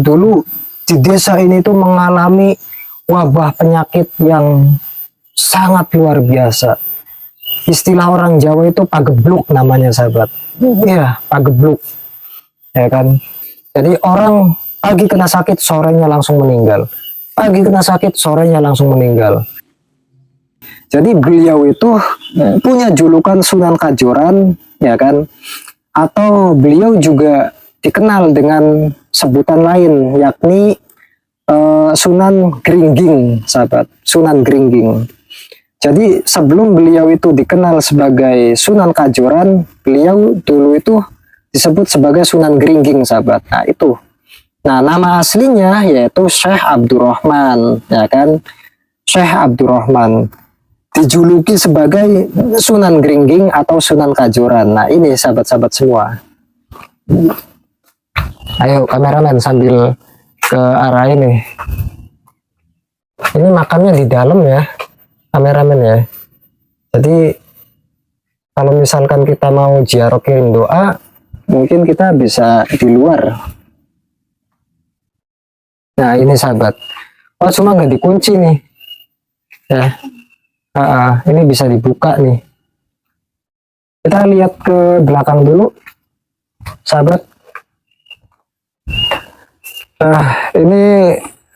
Dulu di desa ini tuh mengalami wabah penyakit yang sangat luar biasa. Istilah orang Jawa itu pagebluk namanya, sahabat. Iya, pagebluk. Ya kan? Jadi orang pagi kena sakit, sorenya langsung meninggal. Pagi kena sakit, sorenya langsung meninggal. Jadi beliau itu punya julukan Sunan Kajoran, ya kan? Atau beliau juga dikenal dengan sebutan lain, yakni Sunan Gringging, sahabat. Sunan Gringging. Jadi sebelum beliau itu dikenal sebagai Sunan Kajoran, beliau dulu itu disebut sebagai Sunan Gringging, sahabat. Nah itu. Nah nama aslinya yaitu Syekh Abdurrahman, ya kan? Syekh Abdurrahman. Dijuluki sebagai Sunan Gringging atau Sunan Kajoran. Nah ini sahabat-sahabat semua. Ayo kameramen sambil ke arah ini. Ini makamnya di dalam ya, kameramen ya. Jadi kalau misalkan kita mau ziarah kirim doa, mungkin kita bisa di luar. Nah ini sahabat. Oh cuma nggak dikunci nih. Ya. Ini bisa dibuka nih. Kita lihat ke belakang dulu, sahabat. Ini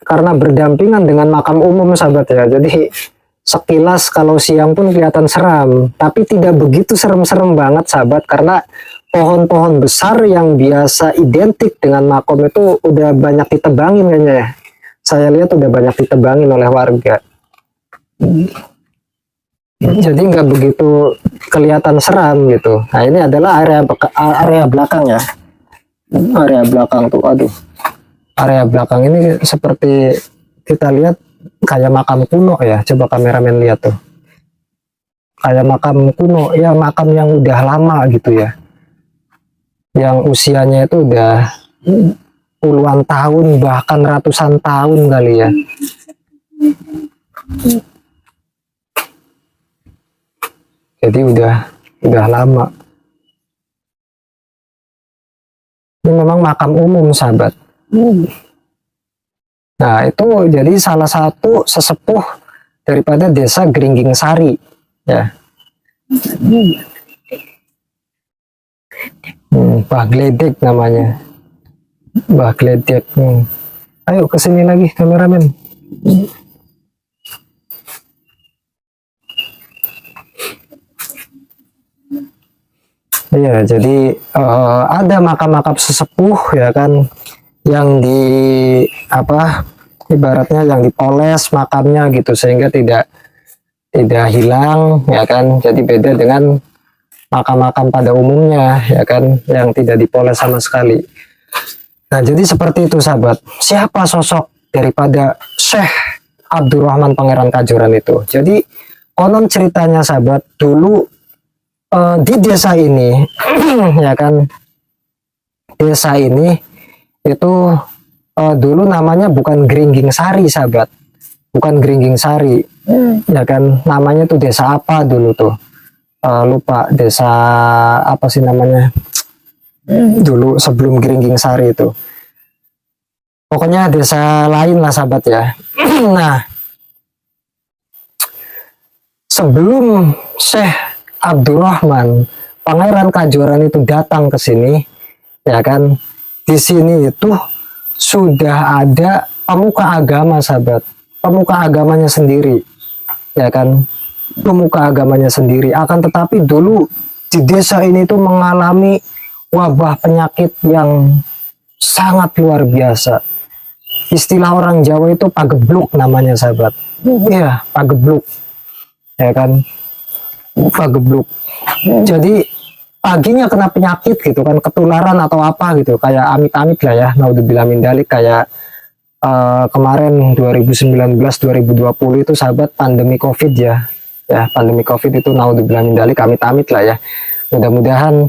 karena berdampingan dengan makam umum, sahabat ya. Jadi sekilas kalau siang pun kelihatan seram, tapi tidak begitu serem-serem banget, sahabat, karena pohon-pohon besar yang biasa identik dengan makam itu udah banyak ditebangin kayaknya ya. Saya lihat udah banyak ditebangin oleh warga. Jadi nggak begitu kelihatan seram gitu. Nah ini adalah area belakang ya, area belakang tuh, aduh, area belakang ini seperti kita lihat kayak makam kuno ya. Coba kameramen lihat tuh, kayak makam kuno ya, makam yang udah lama gitu ya, yang usianya itu udah puluhan tahun bahkan ratusan tahun kali ya. Jadi udah lama. Ini memang makam umum, sahabat. Nah itu jadi salah satu sesepuh daripada desa Gringging Sari ya. Mbah Gledek namanya, Mbah Gledek. Ayo kesini lagi kameramen. Iya, jadi ada makam-makam sesepuh ya kan, yang di ibaratnya yang dipoles makamnya gitu sehingga tidak hilang ya kan. Jadi beda dengan makam-makam pada umumnya ya kan, yang tidak dipoles sama sekali. Nah jadi seperti itu, sahabat. Siapa sosok daripada Syekh Abdurrahman Pangeran Kajoran itu? Jadi konon ceritanya, sahabat, dulu di desa ini ya kan, desa ini itu dulu namanya bukan Gringging Sari, sahabat, bukan Gringging Sari ya kan. Namanya tuh desa apa dulu tuh, lupa, desa apa sih namanya dulu sebelum Gringging Sari itu, pokoknya desa lain lah, sahabat ya. Nah sebelum Syekh Abdurrahman Pangeran Kajoran itu datang ke sini ya kan, di sini itu sudah ada pemuka agama, sahabat, pemuka agamanya sendiri ya kan, pemuka agamanya sendiri. Akan tetapi dulu di desa ini tuh mengalami wabah penyakit yang sangat luar biasa. Istilah orang Jawa itu pagebluk namanya, sahabat. Iya, pagebluk ya kan, pagebluk. Jadi paginya kena penyakit gitu kan, ketularan atau apa gitu, kayak amit-amit lah ya, naudzubillah min dzalik, kayak kemarin 2019-2020 itu, sahabat, pandemi COVID ya, pandemi COVID itu naudzubillah min dzalik, amit-amit lah ya. Mudah-mudahan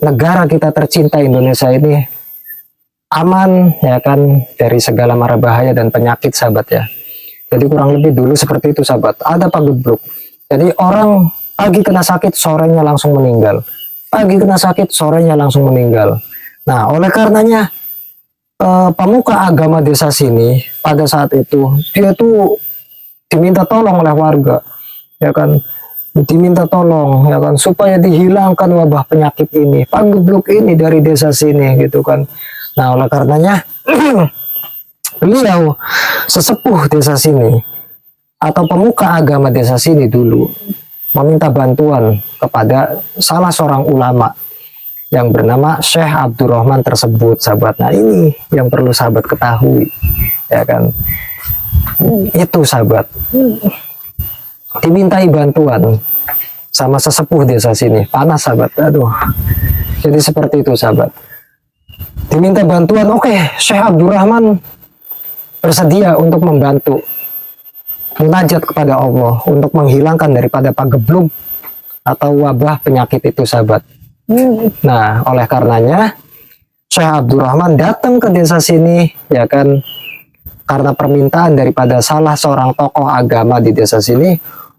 negara kita tercinta Indonesia ini aman ya kan dari segala mara bahaya dan penyakit, sahabat ya. Jadi kurang lebih dulu seperti itu, sahabat. Ada pagebluk. Jadi orang pagi kena sakit, sorenya langsung meninggal. Pagi kena sakit, sorenya langsung meninggal. Nah, oleh karenanya pemuka agama desa sini pada saat itu dia tuh diminta tolong oleh warga, ya kan, diminta tolong, ya kan, supaya dihilangkan wabah penyakit ini, pagebluk ini dari desa sini, gitu kan. Nah, oleh karenanya beliau sesepuh desa sini atau pemuka agama desa sini dulu meminta bantuan kepada salah seorang ulama yang bernama Syekh Abdurrahman tersebut, sahabat. Nah, ini yang perlu sahabat ketahui, ya kan. Itu sahabat, dimintai bantuan sama sesepuh desa sini. Panas sahabat, aduh. Jadi seperti itu sahabat, diminta bantuan. Oke, Syekh Abdurrahman bersedia untuk membantu, munajat kepada Allah untuk menghilangkan daripada pagebluk atau wabah penyakit itu sahabat. Nah, oleh karenanya Syekh Abdurrahman datang ke desa sini, ya kan, karena permintaan daripada salah seorang tokoh agama di desa sini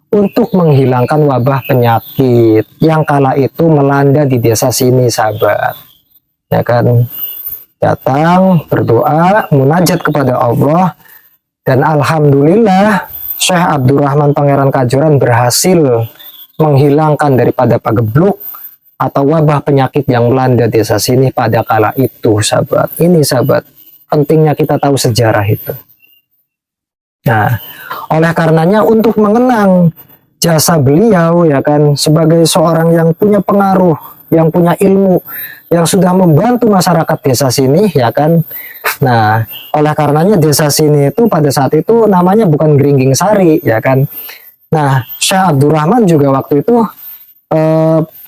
untuk menghilangkan wabah penyakit yang kala itu melanda di desa sini sahabat, ya kan. Datang berdoa munajat kepada Allah, dan alhamdulillah Syekh Abdurrahman Pangeran Kajoran berhasil menghilangkan daripada pagebluk atau wabah penyakit yang melanda desa sini pada kala itu sahabat. Ini sahabat, pentingnya kita tahu sejarah itu. Nah, oleh karenanya untuk mengenang jasa beliau, ya kan, sebagai seorang yang punya pengaruh, yang punya ilmu, yang sudah membantu masyarakat desa sini, ya kan. Nah, oleh karenanya desa sini itu pada saat itu namanya bukan Gringging Sari, ya kan. Nah, Syekh Abdurrahman juga waktu itu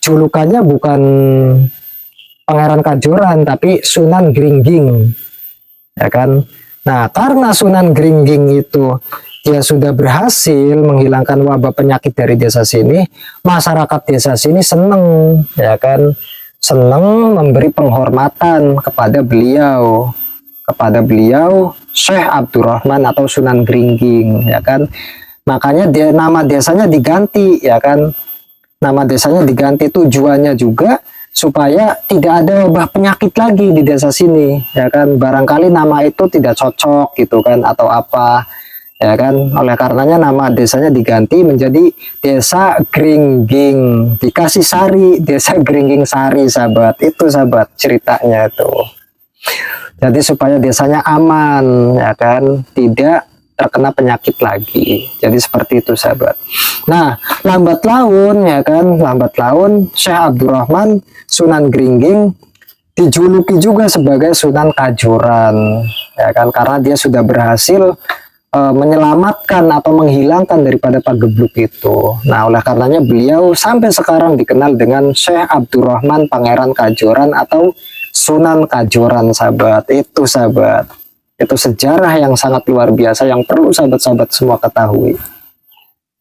julukannya bukan Pangeran Kajoran tapi Sunan Gringging, ya kan. Nah, karena Sunan Gringging itu dia sudah berhasil menghilangkan wabah penyakit dari desa sini, masyarakat desa sini seneng, ya kan, seneng memberi penghormatan kepada beliau Syekh Abdurrahman atau Sunan Gringging, ya kan. Makanya dia, nama desanya diganti, ya kan. Nama desanya diganti, tujuannya juga supaya tidak ada wabah penyakit lagi di desa sini, ya kan. Barangkali nama itu tidak cocok gitu kan, atau apa, ya kan. Oleh karenanya nama desanya diganti menjadi Desa Gringging, dikasih Sari, Desa Gringging Sari sahabat. Itu sahabat ceritanya itu. Jadi supaya desanya aman, ya kan, tidak terkena penyakit lagi. Jadi seperti itu sahabat. Nah, lambat laun, ya kan, lambat laun Syekh Abdurrahman Sunan Gringging dijuluki juga sebagai Sunan Kajoran, ya kan, karena dia sudah berhasil menyelamatkan atau menghilangkan daripada pagebluk itu. Nah, oleh karenanya beliau sampai sekarang dikenal dengan Syekh Abdurrahman Pangeran Kajoran atau Sunan Kajoran sahabat. Itu sahabat, itu sejarah yang sangat luar biasa yang perlu sahabat-sahabat semua ketahui,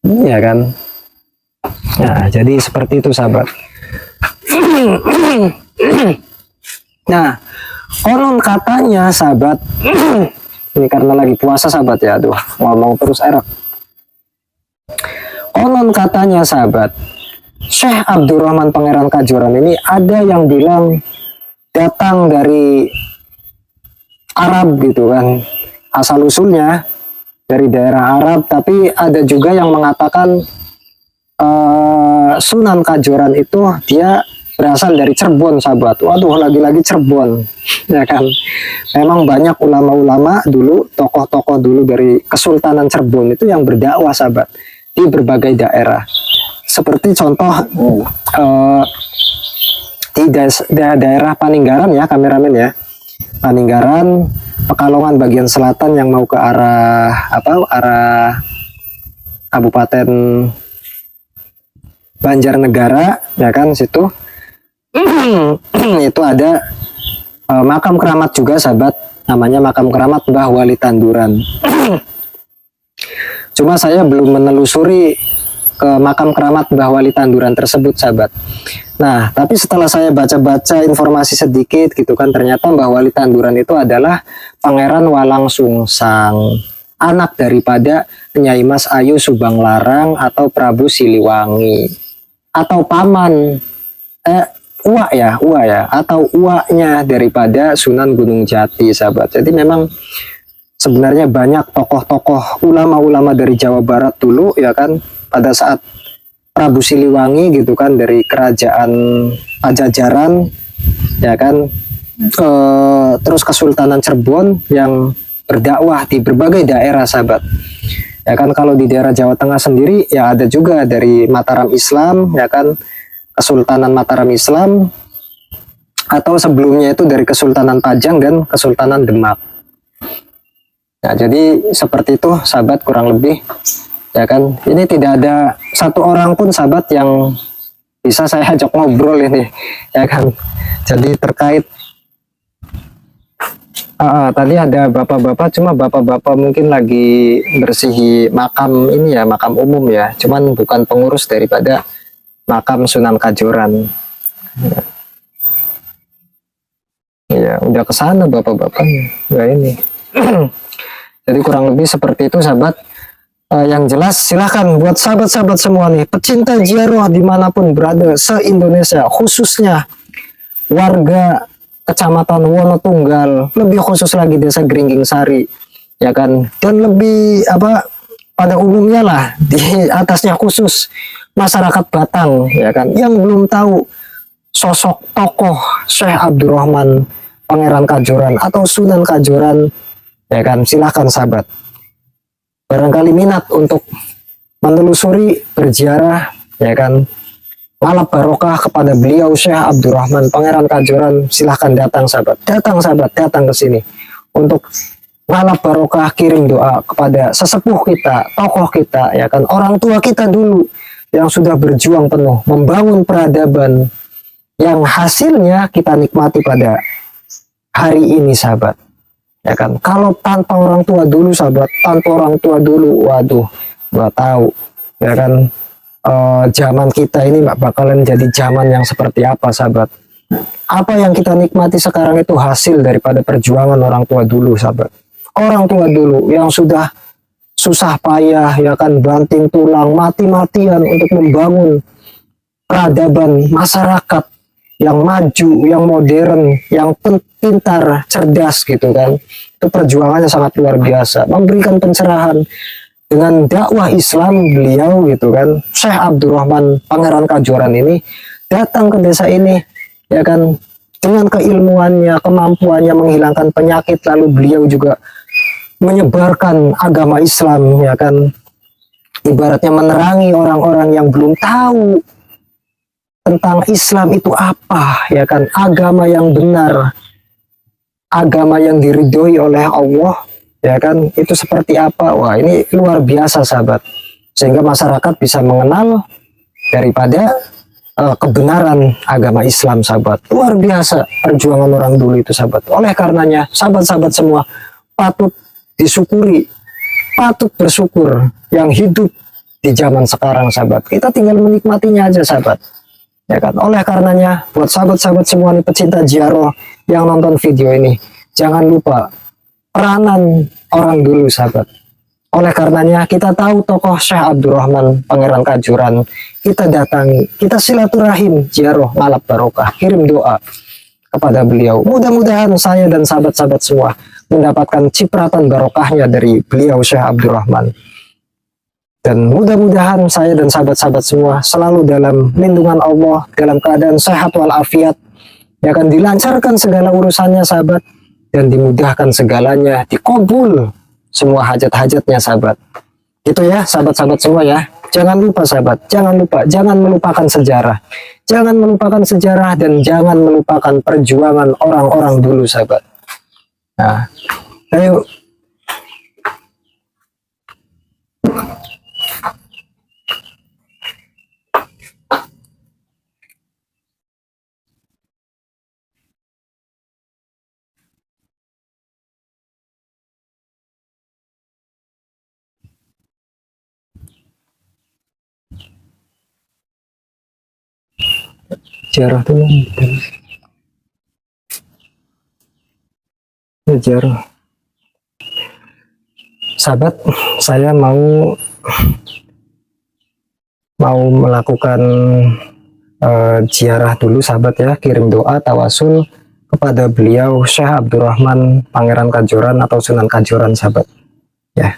ya kan. Nah, jadi seperti itu sahabat. Nah, konon katanya sahabat, ini karena lagi puasa sahabat ya, aduh ngomong terus erak. Konon katanya sahabat, Syekh Abdurrahman Pangeran Kajoran ini ada yang bilang datang dari Arab gitu kan, asal usulnya dari daerah Arab, tapi ada juga yang mengatakan Sunan Kajoran itu dia berasal dari Cirebon sahabat. Waduh, lagi-lagi Cirebon, ya kan. Memang banyak ulama-ulama dulu, tokoh-tokoh dulu dari Kesultanan Cirebon itu yang berdakwah sahabat di berbagai daerah. Seperti contoh di daerah Paninggaran ya, kameramen ya. Paninggaran, Pekalongan bagian selatan yang mau ke arah arah Kabupaten Banjarnegara, ya kan, situ itu ada makam keramat juga sahabat, namanya makam keramat Mbah Wali Tanduran. Cuma saya belum menelusuri ke makam keramat Mbah Wali Tanduran tersebut sahabat. Nah, tapi setelah saya baca-baca informasi sedikit gitu kan, ternyata Mbah Wali Tanduran itu adalah Pangeran Walang Sungsang, anak daripada Nyai Mas Ayu Subang Larang atau Prabu Siliwangi, atau paman uak ya, atau uaknya daripada Sunan Gunung Jati, sahabat. Jadi memang sebenarnya banyak tokoh-tokoh ulama-ulama dari Jawa Barat dulu, ya kan, pada saat Prabu Siliwangi gitu kan, dari kerajaan Pajajaran, ya kan, terus Kesultanan Cirebon yang berdakwah di berbagai daerah, sahabat. Ya kan, kalau di daerah Jawa Tengah sendiri ya ada juga dari Mataram Islam, ya kan, Kesultanan Mataram Islam, atau sebelumnya itu dari Kesultanan Pajang dan Kesultanan Demak. Nah, jadi seperti itu, sahabat, kurang lebih, ya kan. Ini tidak ada satu orang pun, sahabat, yang bisa saya ajak ngobrol ini, ya kan. Jadi terkait tadi ada bapak-bapak, cuma bapak-bapak mungkin lagi bersihi makam ini ya, makam umum ya, cuman bukan pengurus daripada makam Sunan Kajoran. Ya, udah ke sana bapak-bapaknya. Ya ini. Jadi kurang lebih seperti itu, sahabat. Yang jelas silahkan buat sahabat-sahabat semua nih, pecinta ziarah dimanapun berada se-Indonesia, khususnya warga Kecamatan Wonotunggal, lebih khusus lagi Desa Geringging Sari, ya kan, dan lebih pada umumnya lah, di atasnya khusus masyarakat Batang, ya kan, yang belum tahu sosok tokoh Syekh Abdurrahman Pangeran Kajoran atau Sunan Kajoran, ya kan, silahkan, sahabat, barangkali minat untuk menelusuri, berziarah, ya kan, ngalap barokah kepada beliau Syekh Abdurrahman Pangeran Kajoran, silahkan datang, sahabat, datang ke sini untuk ngalap barokah, kirim doa kepada sesepuh kita, tokoh kita, ya kan, orang tua kita dulu yang sudah berjuang penuh membangun peradaban yang hasilnya kita nikmati pada hari ini, sahabat, ya kan. Kalau tanpa orang tua dulu, sahabat, tanpa orang tua dulu, waduh, nggak tahu, ya kan, zaman kita ini bakalan jadi zaman yang seperti apa, sahabat. Apa yang kita nikmati sekarang itu hasil daripada perjuangan orang tua dulu, sahabat. Orang tua dulu yang sudah susah payah, ya kan, banting tulang, mati-matian untuk membangun peradaban masyarakat yang maju, yang modern, yang pintar, cerdas, gitu kan. Itu perjuangannya sangat luar biasa, memberikan pencerahan dengan dakwah Islam beliau, gitu kan. Syekh Abdurrahman Pangeran Kajoran ini datang ke desa ini, ya kan, dengan keilmuannya, kemampuannya menghilangkan penyakit, lalu beliau juga menyebarkan agama Islam, ya kan, ibaratnya menerangi orang-orang yang belum tahu tentang Islam itu apa, ya kan, agama yang benar, agama yang diridhoi oleh Allah, ya kan, itu seperti apa. Wah, ini luar biasa, sahabat, sehingga masyarakat bisa mengenal daripada kebenaran agama Islam, sahabat. Luar biasa perjuangan orang dulu itu, sahabat. Oleh karenanya, sahabat-sahabat semua patut disyukuri, patut bersyukur yang hidup di zaman sekarang, sahabat. Kita tinggal menikmatinya aja, sahabat, ya kan. Oleh karenanya, buat sahabat-sahabat semua nih, pecinta ziarah yang nonton video ini, jangan lupa peranan orang dulu, sahabat. Oleh karenanya, kita tahu tokoh Syekh Abdurrahman Pangeran Kajoran, kita datangi, kita silaturahim, ziarah, ngalap barokah, kirim doa kepada beliau. Mudah-mudahan saya dan sahabat-sahabat semua mendapatkan cipratan barokahnya dari beliau Syekh Abdurrahman. Dan mudah-mudahan saya dan sahabat-sahabat semua selalu dalam lindungan Allah, dalam keadaan sehat walafiat, ya kan, dilancarkan segala urusannya, sahabat, dan dimudahkan segalanya, dikabul semua hajat-hajatnya, sahabat. Itu ya, sahabat-sahabat semua ya. Jangan lupa, sahabat, jangan lupa, jangan melupakan sejarah. Jangan melupakan sejarah dan jangan melupakan perjuangan orang-orang dulu, sahabat. Nah, ayo. Sejarah tuh sejarah, sahabat, saya mau melakukan ziarah dulu sahabat ya, kirim doa tawasul kepada beliau Syekh Abdurrahman Pangeran Kajoran atau Sunan Kajoran sahabat ya.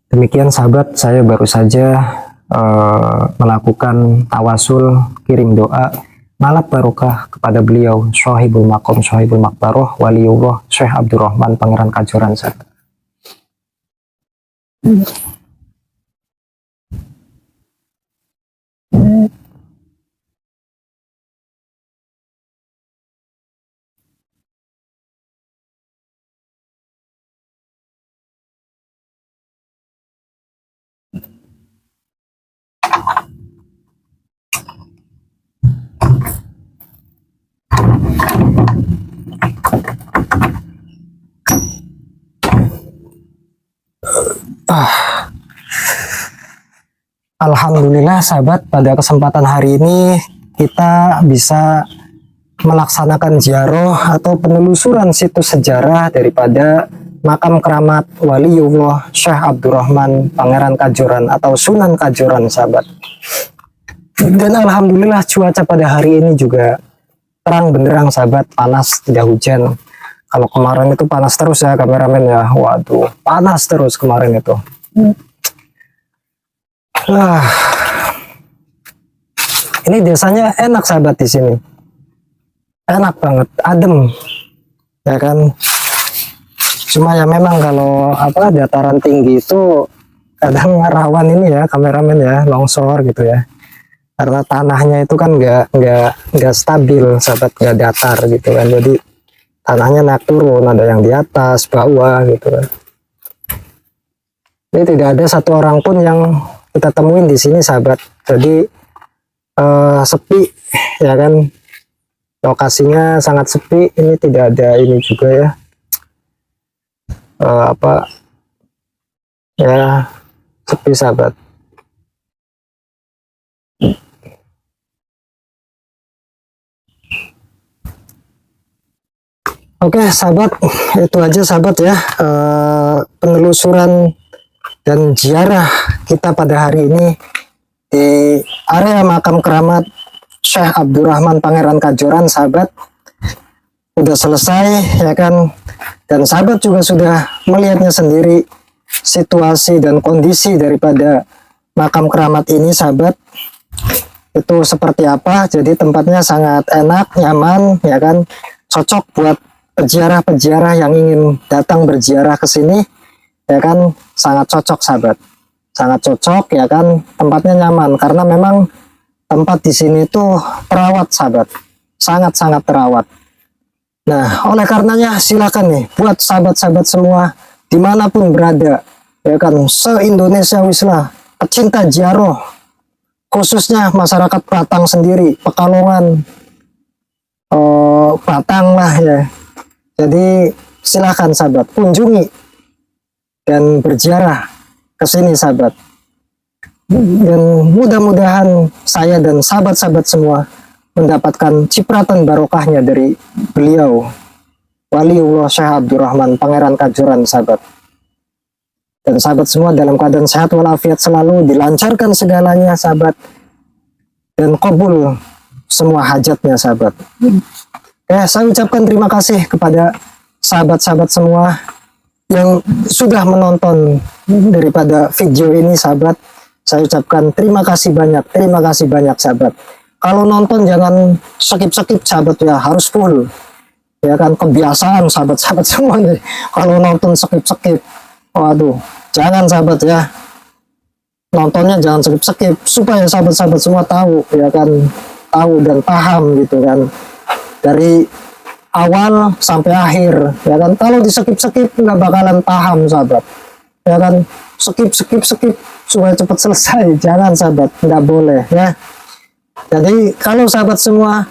Demikian sahabat, saya baru saja melakukan tawasul kirim doa malap barokah kepada beliau Sohibul Makom Sohibul Makbaroh Waliullah Syekh Abdurrahman Pangeran Kajoran sahabat. Alhamdulillah sahabat, pada kesempatan hari ini kita bisa melaksanakan ziarah atau penelusuran situs sejarah daripada makam keramat Waliullah Syekh Abdurrahman Pangeran Kajoran atau Sunan Kajoran sahabat. Dan alhamdulillah cuaca pada hari ini juga terang benderang sahabat, panas tidak hujan. Kalau kemarin itu panas terus ya kameramen ya, waduh panas terus kemarin itu. Ini desanya enak sahabat di sini, enak banget, adem, ya kan. Cuma ya memang kalau dataran tinggi itu kadang rawan ini ya kameramen ya, longsor gitu ya. Karena tanahnya itu kan nggak stabil sahabat, nggak datar gitu kan. Jadi tanahnya naik turun, ada yang di atas, bawah gitu kan. Ini tidak ada satu orang pun yang kita temuin di sini sahabat. Jadi sepi ya kan, lokasinya sangat sepi. Ini tidak ada ini juga ya, ya sepi sahabat. Oke sahabat, itu aja sahabat ya penelusuran dan ziarah kita pada hari ini di area makam keramat Syekh Abdurrahman Pangeran Kajoran sahabat. Udah selesai ya kan, dan sahabat juga sudah melihatnya sendiri situasi dan kondisi daripada makam keramat ini sahabat itu seperti apa. Jadi tempatnya sangat enak, nyaman ya kan, cocok buat peziarah-peziarah yang ingin datang berziarah ke sini ya kan, sangat cocok sahabat, sangat cocok ya kan. Tempatnya nyaman karena memang tempat di sini tuh terawat sahabat, sangat-sangat terawat. Nah oleh karenanya silakan nih buat sahabat-sahabat semua dimanapun berada ya kan, se-Indonesia wislah pecinta ziarah, khususnya masyarakat Batang sendiri, Pekalongan, Batang lah ya. Jadi silakan sahabat kunjungi dan berziarah ke sini sahabat. Dan mudah-mudahan saya dan sahabat-sahabat semua mendapatkan cipratan barokahnya dari beliau Waliullah Syekh Abdurrahman Pangeran Kajoran sahabat. Dan sahabat semua dalam keadaan sehat walafiat selalu, dilancarkan segalanya sahabat, dan qabul semua hajatnya sahabat. Ya, saya ucapkan terima kasih kepada sahabat-sahabat semua yang sudah menonton daripada video ini sahabat. Saya ucapkan terima kasih banyak sahabat. Kalau nonton jangan skip-skip sahabat ya, harus full ya kan, kebiasaan sahabat-sahabat semua nih. Kalau nonton skip-skip, waduh jangan sahabat ya, nontonnya jangan skip-skip supaya sahabat-sahabat semua tahu ya kan, tahu dan paham gitu kan, dari awal sampai akhir ya kan. Kalau di skip-skip nggak bakalan paham sahabat ya kan. Skip supaya cepat selesai, jangan sahabat, nggak boleh ya. Jadi kalau sahabat semua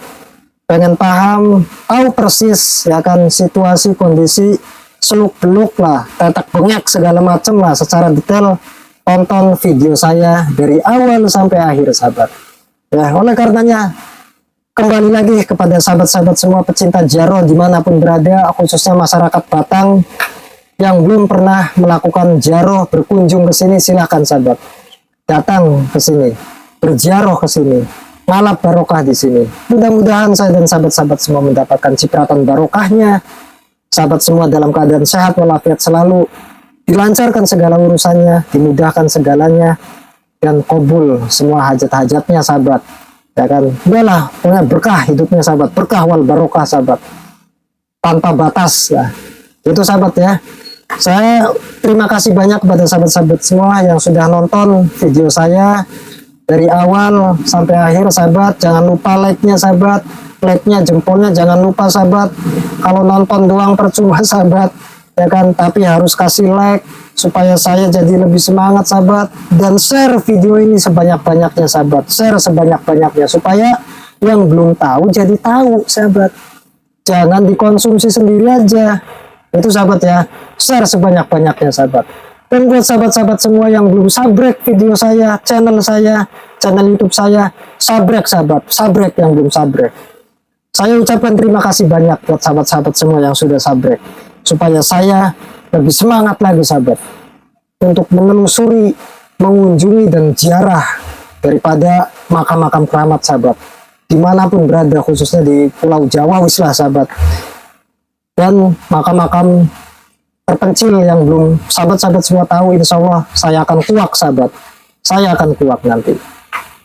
pengen paham, tahu persis ya kan situasi, kondisi, seluk beluk lah, tetek bengek segala macam lah secara detail, tonton video saya dari awal sampai akhir sahabat. Ya, oleh karenanya kembali lagi kepada sahabat-sahabat semua pecinta Jaro dimanapun berada, khususnya masyarakat Batang yang belum pernah melakukan Jaro, berkunjung ke sini, silahkan sahabat datang ke sini, berjaro ke sini, ngalap barokah di sini. Mudah-mudahan saya dan sahabat-sahabat semua mendapatkan cipratan barokahnya. Sahabat semua dalam keadaan sehat walafiat selalu, dilancarkan segala urusannya, dimudahkan segalanya, dan kabul semua hajat-hajatnya sahabat. Ya kan, udahlah, pokoknya berkah hidupnya sahabat, berkah wal barokah sahabat, tanpa batas lah. Itu sahabat ya. Saya terima kasih banyak kepada sahabat-sahabat semua yang sudah nonton video saya dari awal sampai akhir sahabat. Jangan lupa like-nya sahabat, like-nya, jempolnya jangan lupa sahabat. Kalau nonton doang percuma sahabat, ya kan, tapi harus kasih like supaya saya jadi lebih semangat sahabat. Dan share video ini sebanyak-banyaknya sahabat, share sebanyak-banyaknya supaya yang belum tahu jadi tahu sahabat. Jangan dikonsumsi sendiri aja, itu sahabat ya. Share sebanyak-banyaknya sahabat. Dan buat sahabat-sahabat semua yang belum sabrek video saya, channel YouTube saya, sabrek sahabat, sabrek yang belum sabrek. Saya ucapkan terima kasih banyak buat sahabat-sahabat semua yang sudah sabrek, supaya saya lebih semangat lagi sahabat untuk menelusuri, mengunjungi dan ziarah daripada makam-makam keramat sahabat dimanapun berada, khususnya di Pulau Jawa wislah sahabat, dan makam-makam terpencil yang belum sahabat-sahabat semua tahu. Insya Allah saya akan kuak sahabat, saya akan kuak nanti.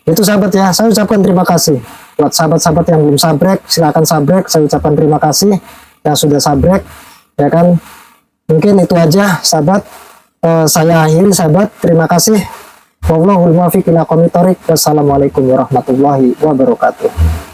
Itu sahabat ya. Saya ucapkan terima kasih buat sahabat-sahabat yang belum sabrek, silakan sabrek. Saya ucapkan terima kasih yang sudah sabrek, ya kan. Mungkin itu aja sahabat. Saya akhiri sahabat, terima kasih. Wallahul muwaffiq ila aqwamit thoriq. Wassalamualaikum warahmatullahi wabarakatuh.